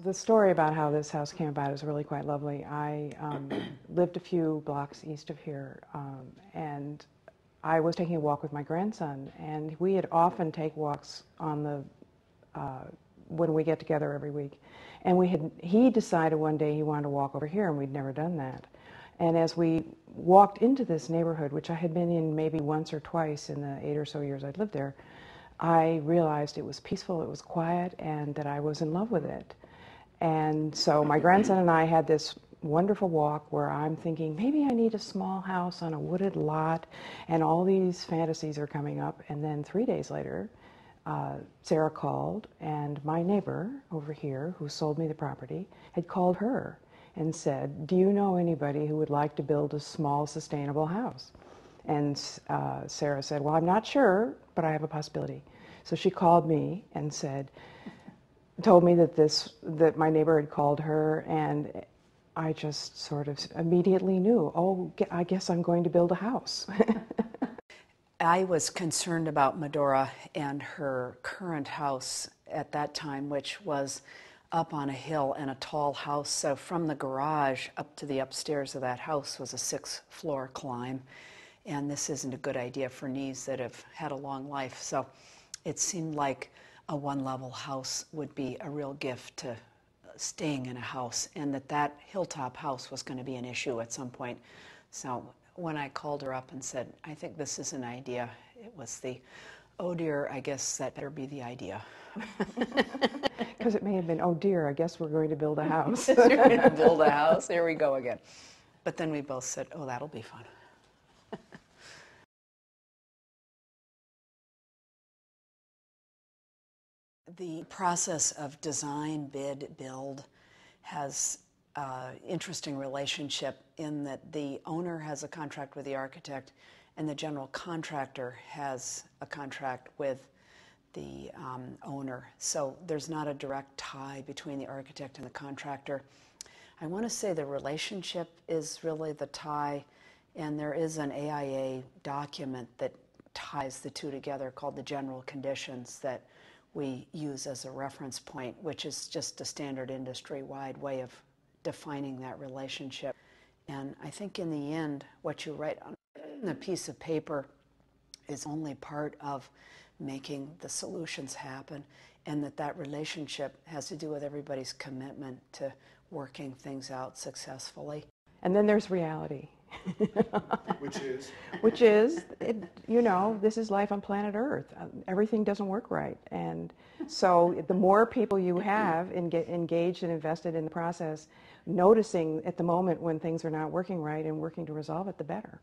The story about how this house came about is really quite lovely. I lived a few blocks east of here, and I was taking a walk with my grandson, and we had often take walks on the when we get together every week. And he decided one day he wanted to walk over here, and we'd never done that. And as we walked into this neighborhood, which I had been in maybe once or twice in the 8 or so years I'd lived there, I realized it was peaceful, it was quiet, and that I was in love with it. And so my grandson and I had this wonderful walk where I'm thinking, maybe I need a small house on a wooded lot, and all these fantasies are coming up. And then 3 days later, Sarah called, and my neighbor over here, who sold me the property, had called her and said, do you know anybody who would like to build a small, sustainable house? And Sarah said, well, I'm not sure, but I have a possibility. So she called me and told me that my neighbor had called her, and I just sort of immediately knew, oh, I guess I'm going to build a house. I was concerned about Medora and her current house at that time, which was up on a hill and a tall house. So from the garage up to the upstairs of that house was a 6-floor climb. And this isn't a good idea for knees that have had a long life. So it seemed like a one-level house would be a real gift to staying in a house, and that hilltop house was going to be an issue at some point. So when I called her up and said, I think this is an idea, it was oh dear, I guess that better be the idea. Because it may have been, oh dear, I guess we're going to build a house. We're going to build a house, here we go again. But then we both said, oh, that'll be fun. The process of design, bid, build has an interesting relationship in that the owner has a contract with the architect and the general contractor has a contract with the owner. So there's not a direct tie between the architect and the contractor. I want to say the relationship is really the tie, and there is an AIA document that ties the two together called the general conditions that we use as a reference point, which is just a standard industry-wide way of defining that relationship. And I think in the end, what you write on a piece of paper is only part of making the solutions happen, and that relationship has to do with everybody's commitment to working things out successfully. And then there's reality. Which is? Which is, this is life on planet Earth. Everything doesn't work right. And so the more people you have engaged and invested in the process, noticing at the moment when things are not working right and working to resolve it, the better.